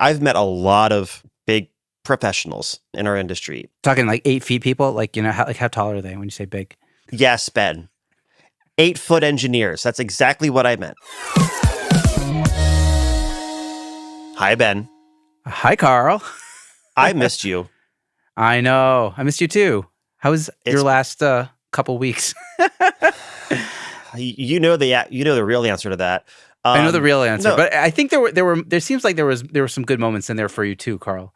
I've met a lot of big professionals in our industry. Talking like 8 feet people, like, how tall are they when you say big? Yes, Ben. 8-foot engineers. That's exactly what I meant. Hi, Ben. Hi, Carl. I missed you. I know. I missed you too. How was your last couple weeks? You know the real answer to that. I know the real answer, but I think there seems like there were some good moments in there for you too, Carl.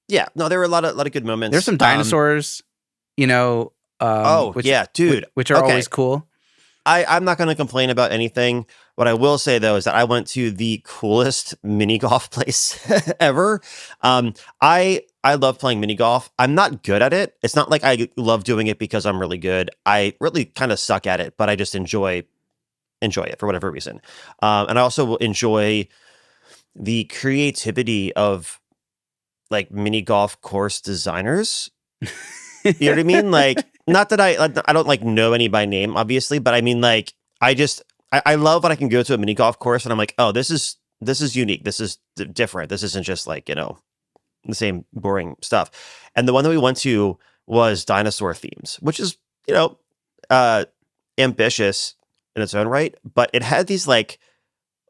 Yeah, no, there were a lot of good moments. There's some dinosaurs, dude, which are always cool. I'm not going to complain about anything. What I will say though is that I went to the coolest mini golf place ever. I love playing mini golf. I'm not good at it. It's not like I love doing it because I'm really good. I really kind of suck at it, but I just enjoy it for whatever reason. And I also will enjoy the creativity of like mini golf course designers. You know what I mean? Like, not that I don't like know any by name, obviously, but I mean, like, I love when I can go to a mini golf course and I'm like, oh, this is unique. This is different. This isn't just like, the same boring stuff. And the one that we went to was dinosaur themes, which is, ambitious in its own right, but it had these like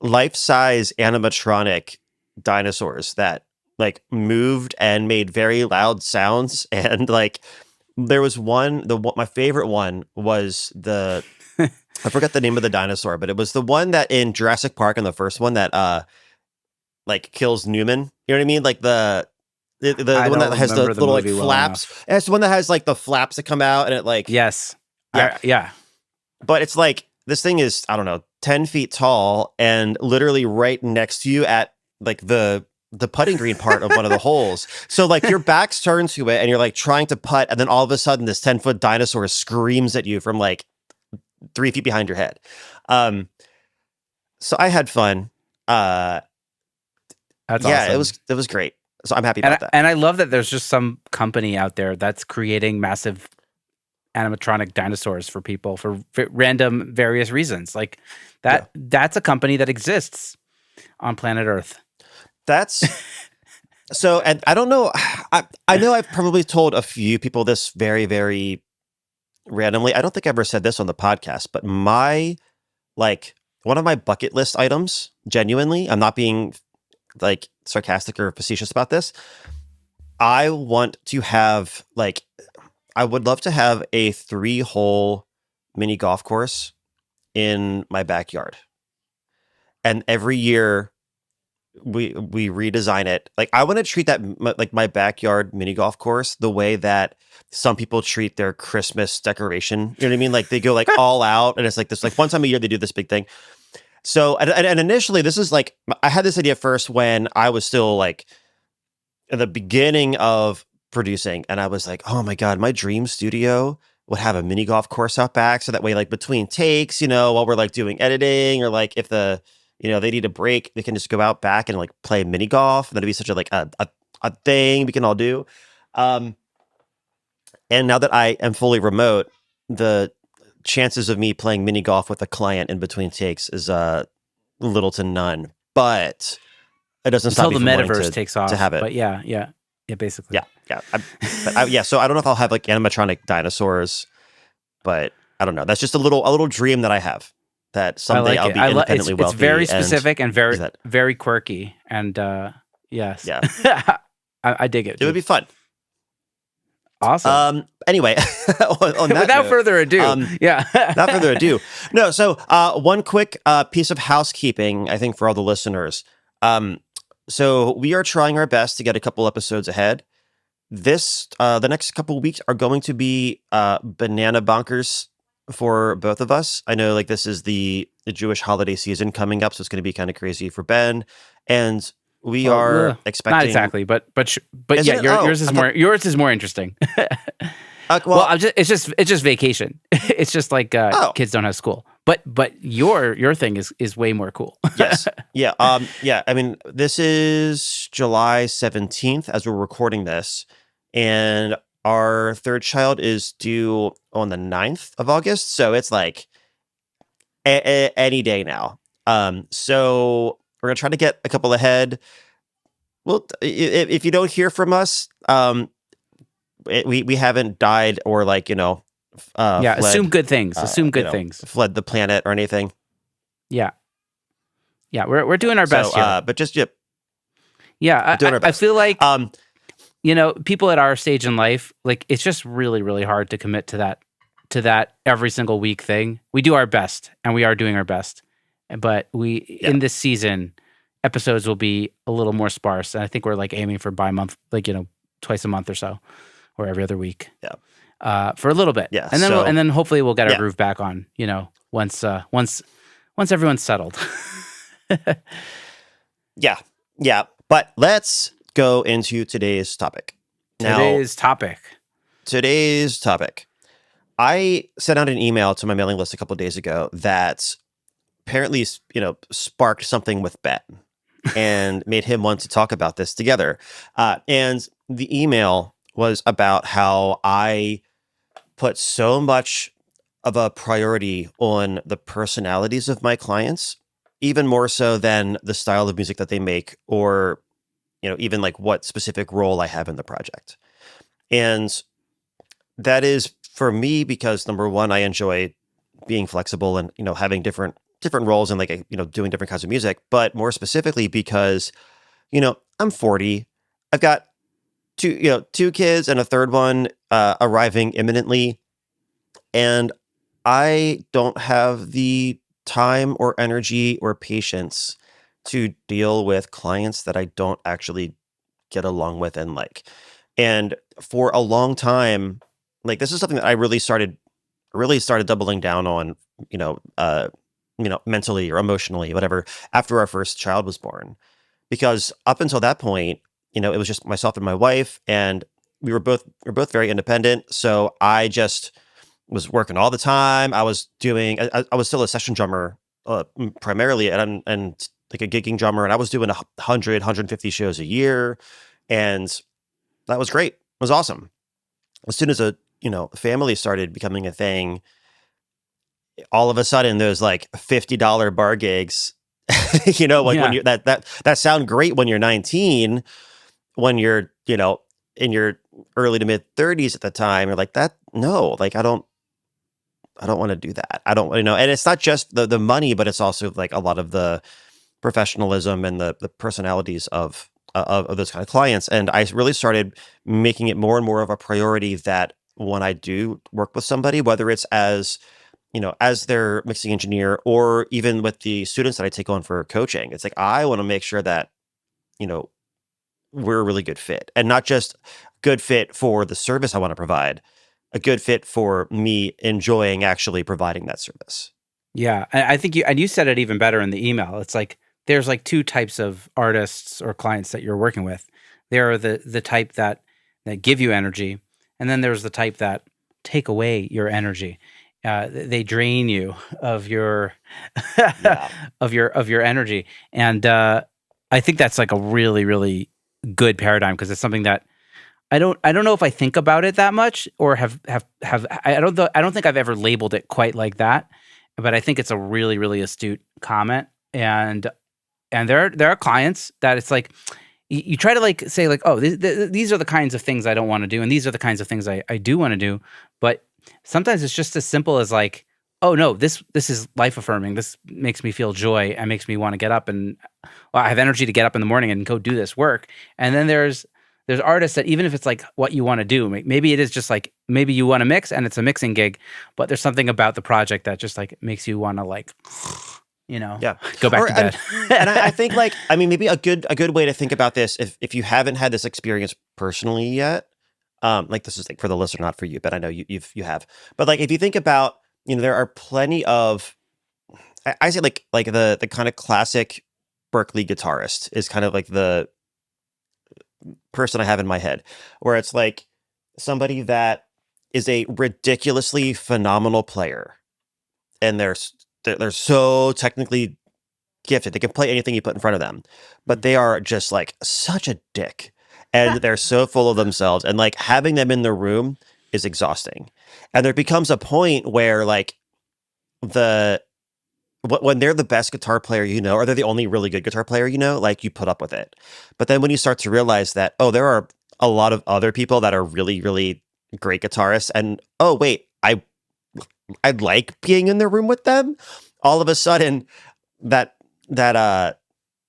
life-size animatronic dinosaurs that like moved and made very loud sounds. And like there was my favorite one was I forgot the name of the dinosaur, but it was the one that in Jurassic Park in the first one that like kills Newman. You know what I mean? Like the one that has the little like flaps. And it's the one that has like the flaps that come out and it like yes. Yeah. But it's like this thing is, I don't know, 10 feet tall and literally right next to you at like the putting green part of one of the holes. So like your back's turned to it and you're like trying to putt. And then all of a sudden this 10-foot dinosaur screams at you from like 3 feet behind your head. So I had fun. That's yeah, awesome. it was great. So I'm happy about that. And I love that there's just some company out there that's creating massive animatronic dinosaurs for people for random various reasons. Like that's a company that exists on planet Earth. That's so, and I don't know. I know I've probably told a few people this very, very randomly. I don't think I ever said this on the podcast, but one of my bucket list items, genuinely, I'm not being like sarcastic or facetious about this. I want to have I would love to have a 3-hole mini golf course in my backyard. And every year we redesign it. Like I want to treat that like my backyard mini golf course the way that some people treat their Christmas decoration. You know what I mean? Like they go like all out and it's like this, like one time a year they do this big thing. So, and initially this is like, I had this idea first when I was still like in the beginning of producing and I was like, oh my God, my dream studio would have a mini golf course out back. So that way, like between takes, while we're like doing editing or like if they need a break, they can just go out back and like play mini golf. That'd be such a thing we can all do. And now that I am fully remote, the chances of me playing mini golf with a client in between takes is little to none. But it doesn't stop me from wanting metaverse takes off to have it. But yeah, basically. Yeah. So I don't know if I'll have like animatronic dinosaurs, but I don't know. That's just a little dream that I have. That someday I'll be independently wealthy. It's very specific and very very quirky. And yes, yeah, I dig it. It would be fun. Awesome. Anyway, on that without note, further ado, without further ado, no. So one quick piece of housekeeping, I think, for all the listeners. So we are trying our best to get a couple episodes ahead. The next couple of weeks are going to be banana bonkers for both of us. I know like this is the Jewish holiday season coming up, so it's going to be kind of crazy for Ben. And we are expecting, not exactly, but yeah, yours is more interesting. It's just vacation. It's just like kids don't have school. But your thing is way more cool. Yes. Yeah. I mean, this is July 17th as we're recording this, and our third child is due on the 9th of August. So it's like any day now. So we're going to try to get a couple ahead. Well, if you don't hear from us, we haven't died or like Yeah, assume fled, good things. Assume good things. fled the planet or anything. Yeah, yeah, we're doing our So, best here. but just Yeah, doing our I best. feel like people at our stage in life, like it's just really, really hard to commit to that every single week thing. We do our best, and we are doing our best, but Yeah, in this season, episodes will be a little more sparse, and I think we're like aiming for bi-month, like twice a month or so, or every other week, yeah, for a little bit, yeah. and then So hopefully we'll get our yeah, groove back on, once everyone's settled. yeah, yeah. But let's go into today's topic. Now, Today's topic. today's topic. I sent out an email to my mailing list a couple of days ago that apparently, sparked something with Ben and made him want to talk about this together. And the email was about how I put so much of a priority on the personalities of my clients, even more so than the style of music that they make, or even like what specific role I have in the project. And that is for me because number one, I enjoy being flexible and having different roles and like doing different kinds of music, but more specifically because I'm 40. I've got two kids and a third one arriving imminently, and I don't have the time or energy or patience to deal with clients that I don't actually get along with and like. And for a long time, like this is something that I really started doubling down on, mentally or emotionally, whatever, after our first child was born. Because up until that point, it was just myself and my wife, and we were both very independent. So I just was working all the time. I was doing, I was still a session drummer, primarily, and like a gigging drummer, and I was doing 150 shows a year, and that was great. It was awesome. As soon as a family started becoming a thing, all of a sudden there's like $50 bar gigs. Like when Yeah. you that sound great when you're 19, when you're in your early to mid 30s at the time, you're like, that no, like I don't want to do that. I don't, and it's not just the money, but it's also like a lot of the professionalism and the personalities of those kind of clients. And I really started making it more and more of a priority that when I do work with somebody, whether it's as their mixing engineer or even with the students that I take on for coaching, it's like I want to make sure that, you know, we're a really good fit, and not just good fit for the service I want to provide, a good fit for me enjoying actually providing that service. Yeah, I think you said it even better in the email. It's like there's like two types of artists or clients that you're working with. There are the type that give you energy, and then there's the type that take away your energy. They drain you of your Yeah. of your energy, and I think that's like a really really good paradigm because it's something that I don't know if I think about it that much or have I don't think I've ever labeled it quite like that, but I think it's a really really astute comment. And there are clients that it's like you try to like say like, oh, these are the kinds of things I don't want to do, and these are the kinds of things I do want to do. But sometimes it's just as simple as like, oh no, this is life affirming. This makes me feel joy and makes me want to get up and well, I have energy to get up in the morning and go do this work. And then there's artists that even if it's like what you want to do, maybe it is just like maybe you want to mix and it's a mixing gig, but there's something about the project that just like makes you want to like, Yeah. go back Or to bed. and I think like I mean maybe a good way to think about this, if you haven't had this experience personally yet, like this is like for the listener, not for you, but I know you have. But like if you think about, there are plenty of I say like the kind of classic Berkeley guitarist is kind of like the person I have in my head, where it's like somebody that is a ridiculously phenomenal player, and they're so technically gifted. They can play anything you put in front of them, but they are just like such a dick, and they're so full of themselves, and like having them in the room is exhausting. And there becomes a point where like the when they're the best guitar player you know, or they're the only really good guitar player you know, like you put up with it. But then when you start to realize that, oh, there are a lot of other people that are really, really great guitarists, and oh wait, I like being in the room with them. All of a sudden, that that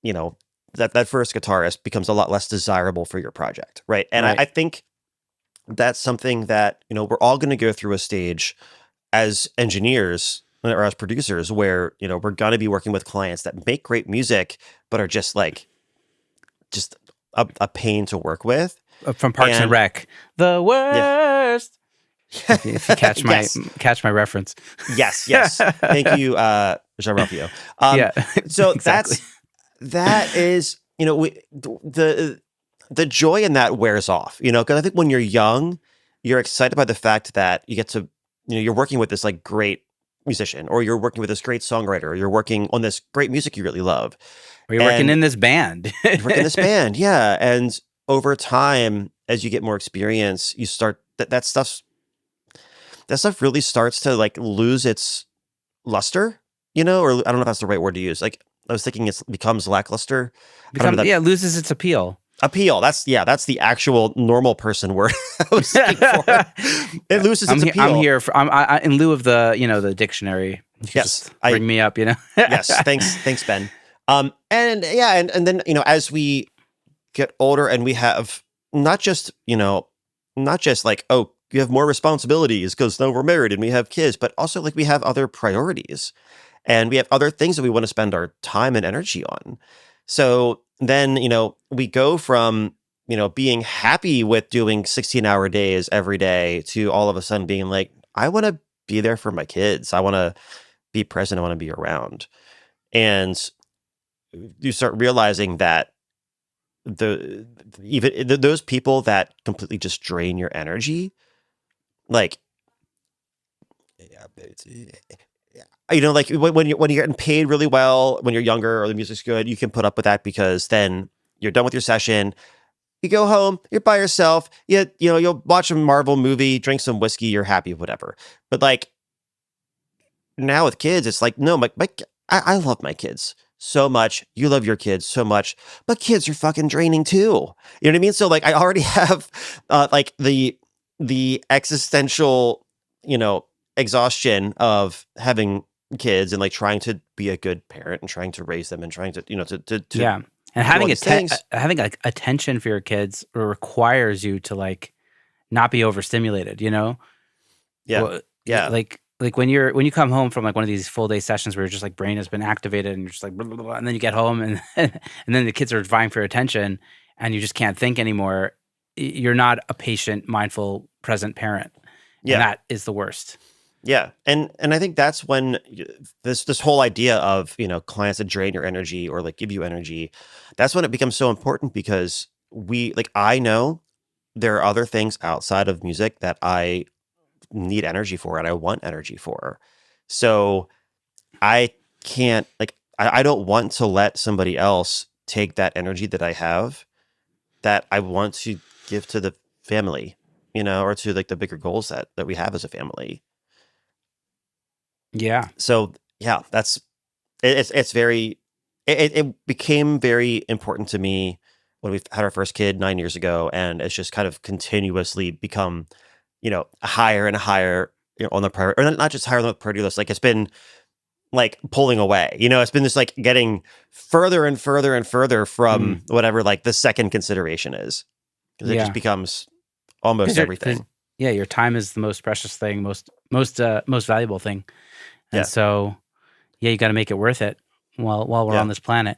you know that first guitarist becomes a lot less desirable for your project, right? And Right. I think that's something that we're all going to go through a stage as engineers or as producers where we're going to be working with clients that make great music but are just a pain to work with. From Parks and And Rec, the yeah. worst. If you catch my Yes, reference. yes, thank you, Jean Ralphio. Yeah, So exactly. that is the joy in that wears off, because I think when you're young, you're excited by the fact that you get to, you're working with this like great musician, or you're working with this great songwriter, or you're working on this great music you really love, Or you're working and in this band. you work in this band, yeah. And over time, as you get more experience, you start that stuff really starts to like lose its luster, or I don't know if that's the right word to use. Like I was thinking it becomes lackluster. I don't know that Yeah, loses its appeal. appeal. That's the actual normal person word I was looking for. It loses its appeal. I'm here for in lieu of the the dictionary. You can Yes, just bring me up. Yes, thanks, Ben. And yeah, and then as we get older and we have not just like, oh, you have more responsibilities because now we're married and we have kids, but also like we have other priorities and we have other things that we want to spend our time and energy on. So then, we go from, being happy with doing 16-hour days every day to all of a sudden being like, I want to be there for my kids. I want to be present. I want to be around. And you start realizing that those people that completely just drain your energy, like, like when you're getting paid really well, when you're younger or the music's good, you can put up with that because then you're done with your session. You go home, you're by yourself. You'll watch a Marvel movie, drink some whiskey, you're happy, whatever. But like now with kids, it's like, no, I love my kids so much. You love your kids so much, but kids are fucking draining too. You know what I mean? So like I already have like the existential, exhaustion of having kids and like trying to be a good parent and trying to raise them and trying to, to Yeah, and do all these things. having like attention for your kids requires you to like not be overstimulated. Yeah, Well, yeah, like when you come home from like one of these full day sessions where your just like brain has been activated and you're just like blah, blah, blah, and then you get home and and then the kids are vying for your attention and you just can't think anymore. You're not a patient, mindful, present parent, and yeah. that is the worst. Yeah, and I think that's when this whole idea of clients that drain your energy or like give you energy, that's when it becomes so important because I know there are other things outside of music that I need energy for and I want energy for, so I can't I don't want to let somebody else take that energy that I have that I want to give to the family, or to like the bigger goals that we have as a family. Yeah, So yeah, it's very it became very important to me when we had our first kid 9 years ago, and it's just kind of continuously become higher and higher on the priority, or not just higher on the priority list. Like it's been like pulling away. It's been just like getting further and further and further from whatever like the second consideration is, because it just yeah, becomes almost 'Cause everything. yeah, your time is the most precious thing, most valuable thing, and Yeah, so yeah, you got to make it worth it while we're on yeah, this planet.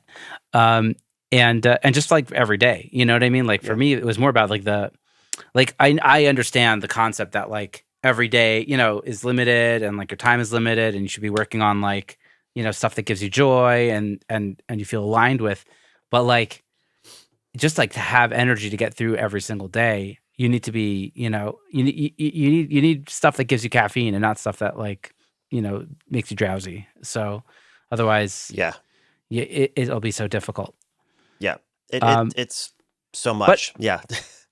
Um, and just like every day, you know what I mean? Like for yeah, me, it was more about like I understand the concept that like every day, is limited and like your time is limited and you should be working on like, stuff that gives you joy and you feel aligned with. But like just like to have energy to get through every single day, you need to be, you need stuff that gives you caffeine and not stuff that like, makes you drowsy. So otherwise, yeah, it'll be so difficult. yeah. Um, It's so but much. Yeah,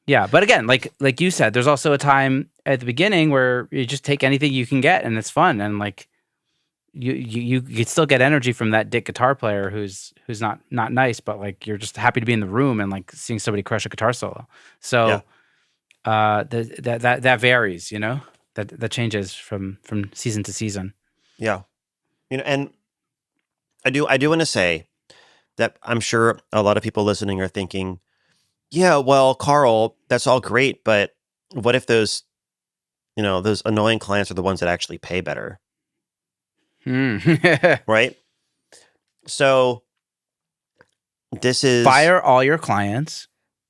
yeah, but again, like you said, there's also a time at the beginning where you just take anything you can get and it's fun and like you could still get energy from that dick guitar player who's not nice, but like you're just happy to be in the room and like seeing somebody crush a guitar solo. Yeah. So that varies, you know, that changes from season to season. Yeah. And I do want to say that I'm sure a lot of people listening are thinking, yeah, well, Carl, that's all great, but what if those annoying clients are the ones that actually pay better, right? So this is Fire all your clients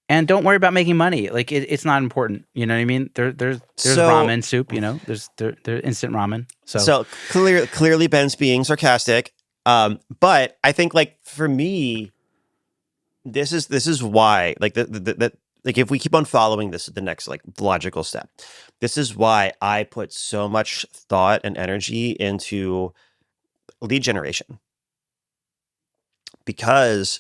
and don't worry about making money. Like it's not important. You know what I mean? There's so ramen soup. You know, there's instant ramen. So so clearly Ben's being sarcastic. But I think like for me, this is why like the like if we keep on following this the next like logical step. This is why I put so much thought and energy into lead generation, because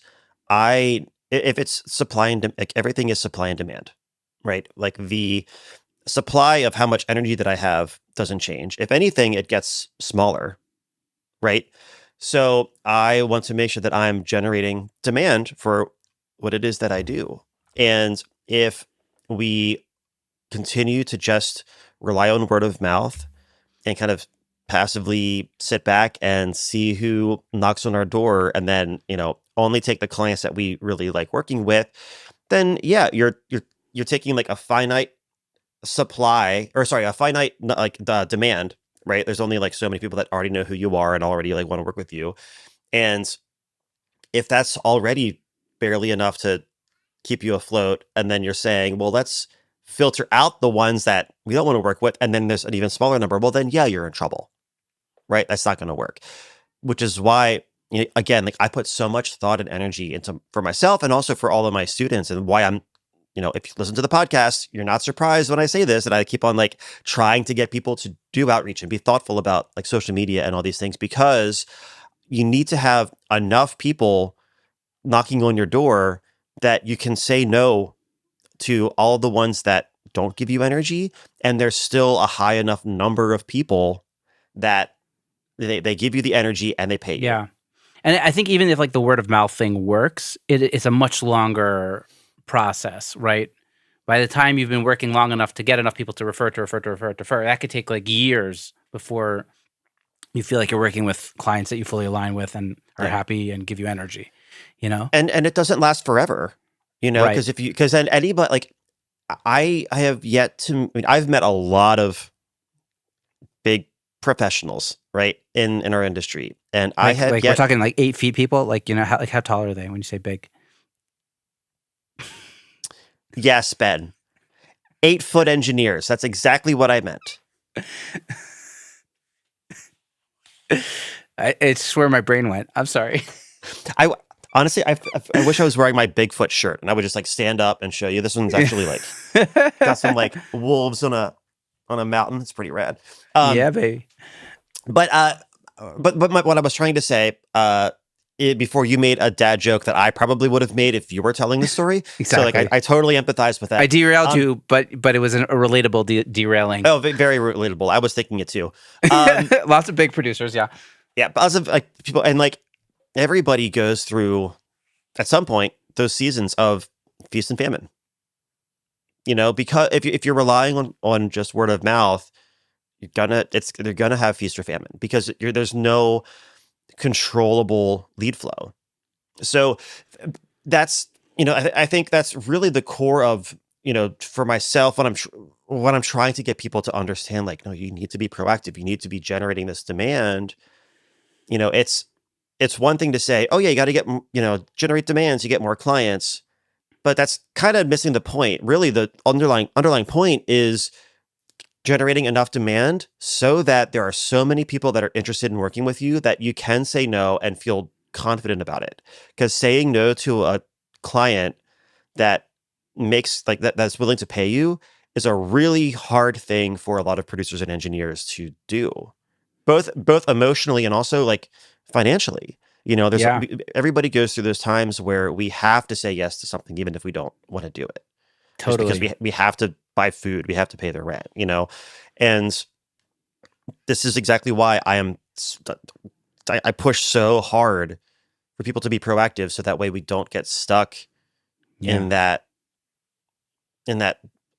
if it's supply and like everything is supply and demand, right? Like the supply of how much energy that I have doesn't change. If anything, it gets smaller, right? So I want to make sure that I'm generating demand for what it is that I do. And if we continue to just rely on word of mouth and kind of passively sit back and see who knocks on our door, and then only take the clients that we really like working with, then yeah, you're taking like a finite supply, or sorry, a finite like demand, right? There's only like so many people that already know who you are and already like want to work with you, and if that's already barely enough to keep you afloat, and then you're saying, well, let's filter out the ones that we don't want to work with, and then there's an even smaller number, well, then yeah, you're in trouble, right? That's not going to work. Which is why, again, like I put so much thought and energy into for myself and also for all of my students, and why I'm, if you listen to the podcast, you're not surprised when I say this, and I keep on like trying to get people to do outreach and be thoughtful about like social media and all these things, because you need to have enough people knocking on your door that you can say no to all the ones that don't give you energy, and there's still a high enough number of people that they give you the energy and they pay you. Yeah. And I think even if like the word of mouth thing works, it's a much longer process, right? By the time you've been working long enough to get enough people to refer, that could take like years before you feel like you're working with clients that you fully align with and are happy and give you energy, you know? And it doesn't last forever, Right. because then anybody like I have yet to, I mean, I've met a lot of big professionals, right, in our industry, and I have Like we're talking like 8 feet people, like, you know, how tall are they when you say big? yes, Ben, 8-foot engineers. That's exactly what I meant. It's where my brain went. I'm sorry. I honestly, I wish I was wearing my Bigfoot shirt, and I would just like stand up and show you. This one's actually like got some like wolves on a mountain. It's pretty rad. Yeah, baby. But what I was trying to say before you made a dad joke that I probably would have made if you were telling the story. Exactly. So like I totally empathize with that. I derailed you, but it was a relatable derailing. Oh, very relatable. I was thinking it too. Lots of big producers, yeah. Yeah, lots of like people, and like everybody goes through at some point those seasons of feast and famine. Because if you're relying on just word of mouth, they're gonna have feast or famine, because there's no controllable lead flow. So that's I think that's really the core of for myself when I'm trying to get people to understand, like, no, you need to be proactive, you need to be generating this demand. It's one thing to say, oh yeah, you got to get generate demands, you get more clients, but that's kind of missing the point. Really, the underlying point is generating enough demand so that there are so many people that are interested in working with you that you can say no and feel confident about it. Because saying no to a client that makes like that's willing to pay you is a really hard thing for a lot of producers and engineers to do, both emotionally and also like financially. There's everybody goes through those times where we have to say yes to something even if we don't want to do it. Totally. Just because we have to buy food, we have to pay the rent, and this is exactly why I am I push so hard for people to be proactive, so that way we don't get stuck in that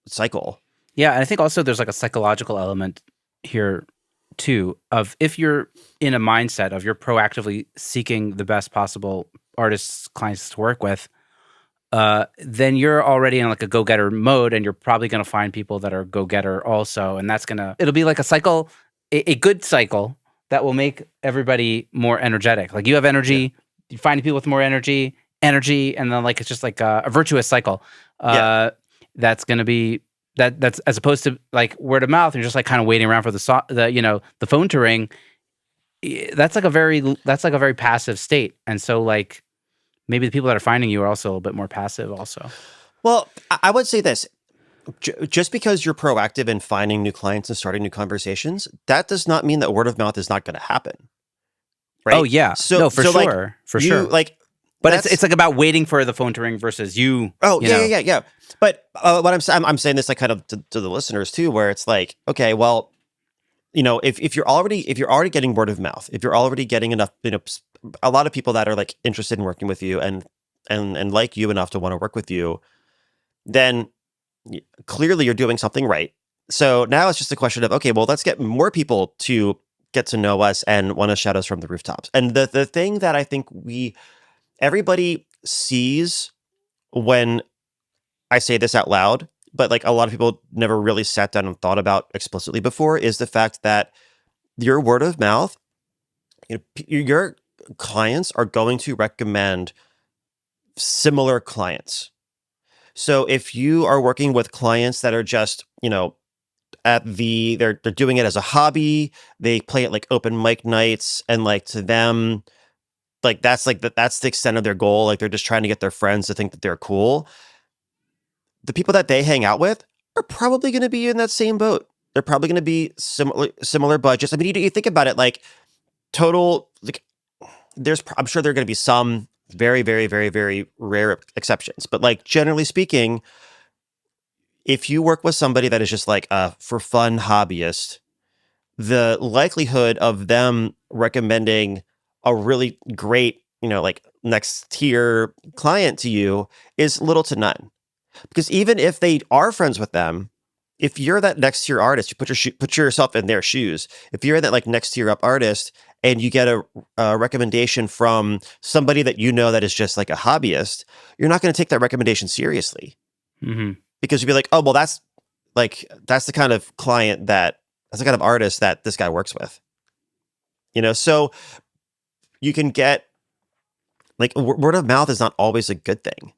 cycle. Yeah, and I think also there's like a psychological element here too, of if you're in a mindset of you're proactively seeking the best possible artists, clients to work with, then you're already in like a go-getter mode, and you're probably going to find people that are go-getter also, and it'll be like a cycle, a good cycle that will make everybody more energetic. Like you have energy, you find people with more energy, and then like it's just like a virtuous cycle. That's going to be that's as opposed to like word of mouth. You're just like kind of waiting around for the phone to ring. That's like a very passive state, and so like maybe the people that are finding you are also a little bit more passive also. Well, I would say this. Just because you're proactive in finding new clients and starting new conversations, that does not mean that word of mouth is not going to happen. Right? Oh yeah. So for sure. Like, but it's like about waiting for the phone to ring versus you. Oh, yeah. But what I'm saying this like kind of to the listeners too, where it's like, okay, well, if you're already getting word of mouth, if you're already getting enough, a lot of people that are like interested in working with you and like you enough to want to work with you, then clearly you're doing something right. So now it's just a question of, okay, well, let's get more people to get to know us and want to shout us from the rooftops. And the thing that I think everybody sees when I say this out loud, but like a lot of people never really sat down and thought about explicitly before, is the fact that your word of mouth, your clients are going to recommend similar clients. So if you are working with clients that are just, they're doing it as a hobby, they play it like open mic nights, and like to them, like that's the extent of their goal. Like they're just trying to get their friends to think that they're cool. The people that they hang out with are probably going to be in that same boat. They're probably going to be similar budgets. I mean, you think about it, like total, like I'm sure there are going to be some very, very, very, very rare exceptions, but like generally speaking, if you work with somebody that is just like a for fun hobbyist, the likelihood of them recommending a really great, like next tier client to you is little to none. Because even if they are friends with them, if you're that next tier artist, you put yourself in their shoes. If you're that like next tier up artist and you get a recommendation from somebody that that is just like a hobbyist, you're not going to take that recommendation seriously. Mm-hmm. Because you'd be like, oh, well, that's the kind of client that's the kind of artist that this guy works with. So you can get like word of mouth is not always a good thing.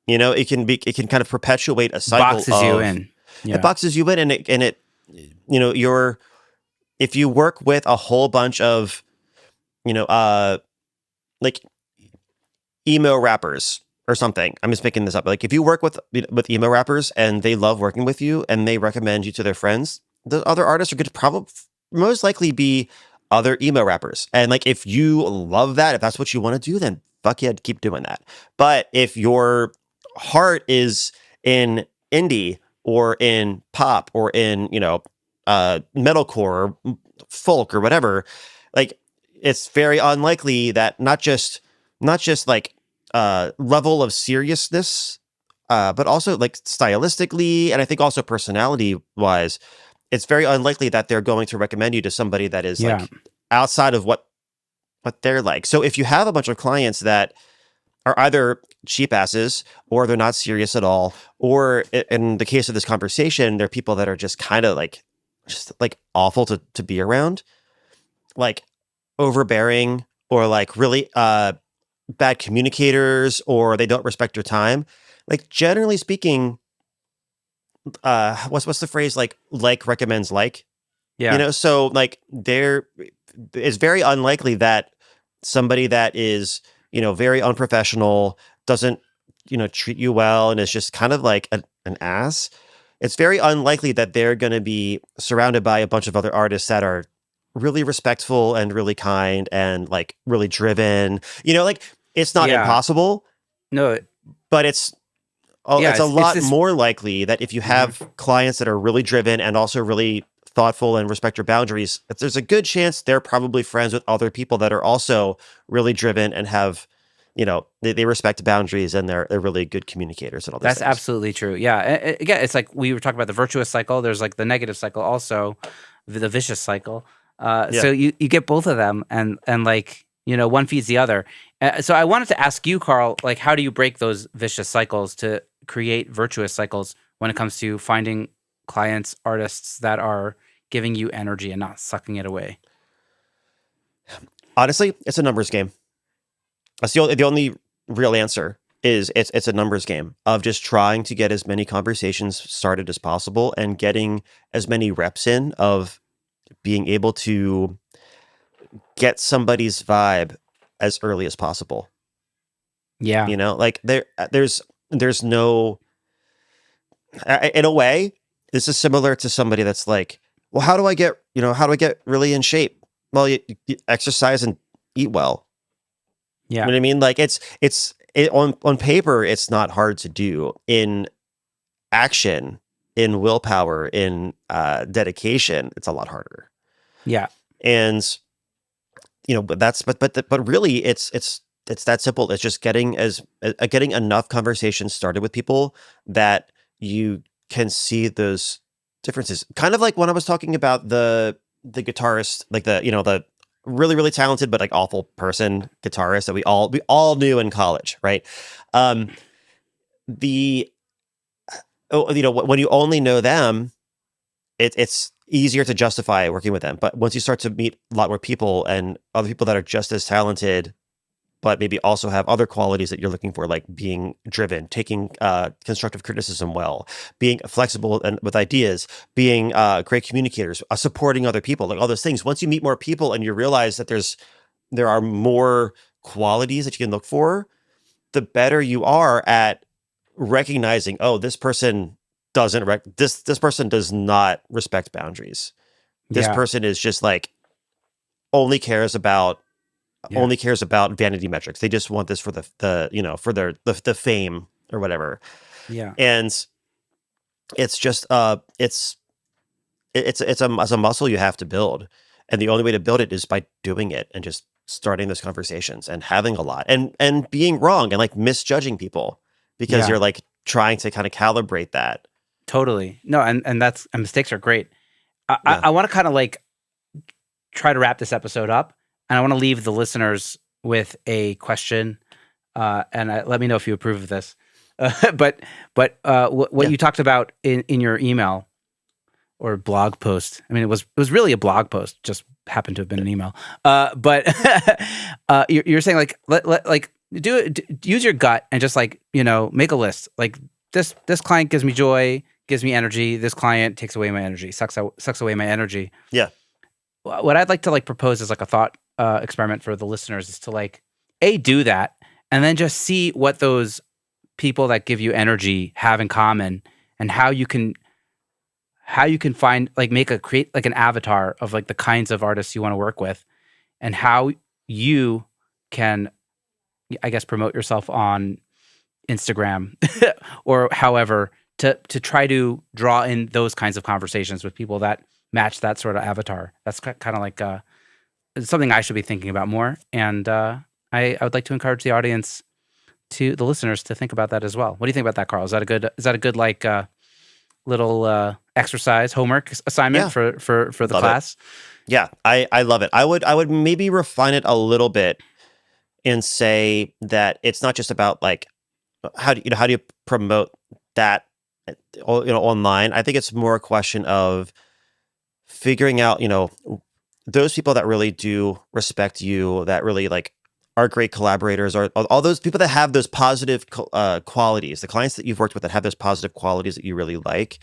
It can kind of perpetuate a cycle. Boxes you in. Yeah. It boxes you in, and it if you work with a whole bunch of, like emo rappers or something. I'm just making this up. Like if you work with emo rappers and they love working with you and they recommend you to their friends, the other artists are going to probably most likely be other emo rappers. And like if you love that, if that's what you want to do, then fuck yeah, keep doing that. But if your heart is in indie or in pop or in metalcore or folk or whatever, like it's very unlikely that not just like level of seriousness, but also like stylistically, and I think also personality wise, it's very unlikely that they're going to recommend you to somebody that is like outside of what they're like. So if you have a bunch of clients that are either cheap asses or they're not serious at all, or in the case of this conversation, they're people that are just kind of like just like awful to be around, like overbearing or like really bad communicators, or they don't respect your time. Like generally speaking, what's the phrase, like recommends like? Yeah. So like it's very unlikely that somebody that is, very unprofessional, doesn't, treat you well, and is just kind of like an ass. It's very unlikely that they're going to be surrounded by a bunch of other artists that are really respectful and really kind and like really driven. Like it's not impossible. No, but it's a lot more likely that if you have clients that are really driven and also really thoughtful and respect your boundaries, there's a good chance they're probably friends with other people that are also really driven and have, they respect boundaries and they're really good communicators and all those That's things. absolutely true. Yeah. Again, it's like we were talking about the virtuous cycle. There's like the negative cycle, also the vicious cycle. So you get both of them, and like, one feeds the other. So I wanted to ask you, Carl, like, how do you break those vicious cycles to create virtuous cycles when it comes to finding clients, artists that are giving you energy and not sucking it away? Honestly, it's a numbers game. That's the only real answer. Is it's a numbers game of just trying to get as many conversations started as possible and getting as many reps in of being able to get somebody's vibe as early as possible. Yeah. Like there's no, in a way, this is similar to somebody that's like, well, how do I get really in shape? Well, you exercise and eat well. Yeah. You know what I mean? Like on paper, it's not hard to do. In action, in willpower, in dedication, it's a lot harder. Yeah. And but really, it's that simple. It's just getting enough conversations started with people that you can see those differences. Kind of like when I was talking about the guitarist, like the really, really talented but like awful person guitarist that we all knew in college, right? The when you only know them, it's easier to justify working with them. But once you start to meet a lot more people and other people that are just as talented, but maybe also have other qualities that you're looking for, like being driven, taking constructive criticism well, being flexible and with ideas, being great communicators, supporting other people, like all those things. Once you meet more people and you realize that there are more qualities that you can look for, the better you are at recognizing, oh, this person this person does not respect boundaries. This person is just like only cares about vanity metrics. They just want this for the for the fame or whatever. Yeah. And it's just it's a muscle you have to build, and the only way to build it is by doing it and just starting those conversations and having a lot and being wrong and like misjudging people because you're like trying to kind of calibrate that. Totally. No, and mistakes are great. I want to kind of like try to wrap this episode up, and I want to leave the listeners with a question, and let me know if you approve of this. But what you talked about in your email or blog post, I mean, it was really a blog post, just happened to have been an email. But you're saying like like use your gut and just like make a list. Like this client gives me joy, gives me energy. This client takes away my energy, sucks away my energy. Yeah. What I'd like to like propose as like a thought experiment for the listeners is to like do that and then just see what those people that give you energy have in common and how you can find like create like an avatar of like the kinds of artists you want to work with and how you can, I guess, promote yourself on Instagram or however to try to draw in those kinds of conversations with people that match that sort of avatar. That's kind of like something I should be thinking about more. And I would like to encourage the audience, to the listeners, to think about that as well. What do you think about that, Carl? Is that a good like little exercise homework assignment for the love class? It. Yeah, I love it. I would maybe refine it a little bit and say that it's not just about like how do you promote that online. I think it's more a question of figuring out those people that really do respect you, that really like are great collaborators, or all those people that have those positive qualities, the clients that you've worked with that have those positive qualities that you really like.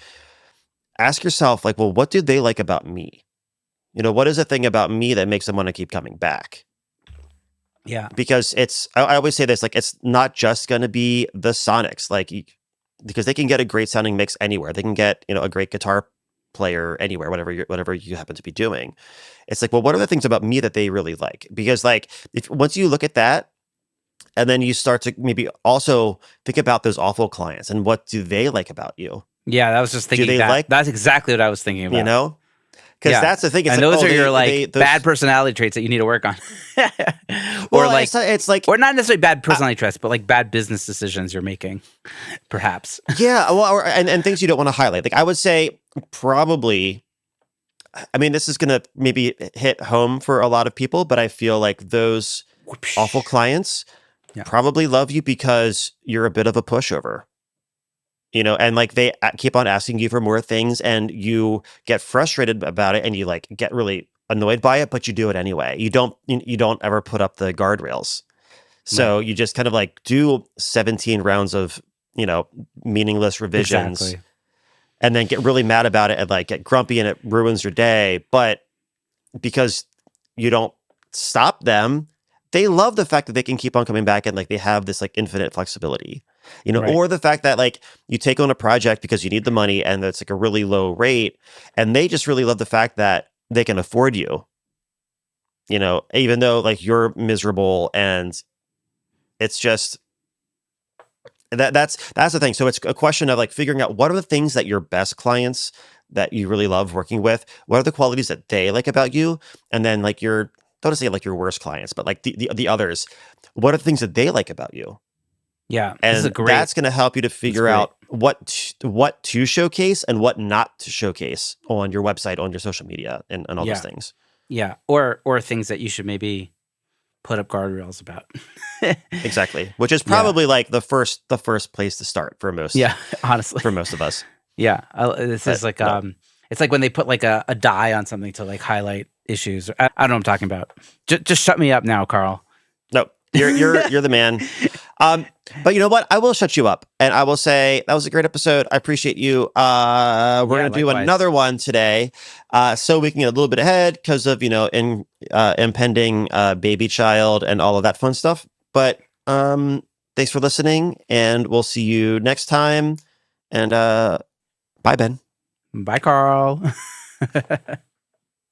Ask yourself, like, well, what do they like about me? What is the thing about me that makes them want to keep coming back? Yeah. Because I always say this, like, it's not just going to be the sonics, like, because they can get a great sounding mix anywhere. They can get, a great guitar player anywhere, whatever you happen to be doing. It's like, well, what are the things about me that they really like? Because like, once you look at that, and then you start to maybe also think about those awful clients and what do they like about you? Yeah, I was just thinking that's exactly what I was thinking about. Because that's the thing. It's and like, those oh, are your like those, bad personality traits that you need to work on, or well, like, it's like, or not necessarily bad personality traits, but like bad business decisions you're making, perhaps. yeah, well, and things you don't want to highlight. Like I would say, probably. I mean, this is going to maybe hit home for a lot of people, but I feel like those awful clients Yeah. probably love you because you're a bit of a pushover. And like they keep on asking you for more things and you get frustrated about it and you like get really annoyed by it, but you do it anyway. You don't ever put up the guardrails. So you just kind of like do 17 rounds of, meaningless revisions Exactly. and then get really mad about it and like get grumpy and it ruins your day. But because you don't stop them, they love the fact that they can keep on coming back and like they have this like infinite flexibility, Right. or the fact that like you take on a project because you need the money and it's like a really low rate and they just really love the fact that they can afford you, even though like you're miserable and it's just that's the thing. So it's a question of like figuring out what are the things that your best clients that you really love working with, what are the qualities that they like about you, and then like your don't say like your worst clients, but like the others, what are the things that they like about you, Yeah. This is a and great. that's going to help you to figure great. out what to showcase and what not to showcase on your website, on your social media, and all Yeah. those things. Yeah. Or things that you should maybe put up guardrails about. Exactly, which is probably like the first place to start for most. Yeah. Honestly. For most of us. Yeah. This is like no. It's like when they put like a die on something to like highlight issues. I don't know what I'm talking about. Just shut me up now, Carl. No, you're the man. But you know what? I will shut you up, and I will say that was a great episode. I appreciate you. We're gonna do likewise. another one today, so we can get a little bit ahead because of impending baby child and all of that fun stuff. But thanks for listening, and we'll see you next time. And bye, Ben. Bye, Carl.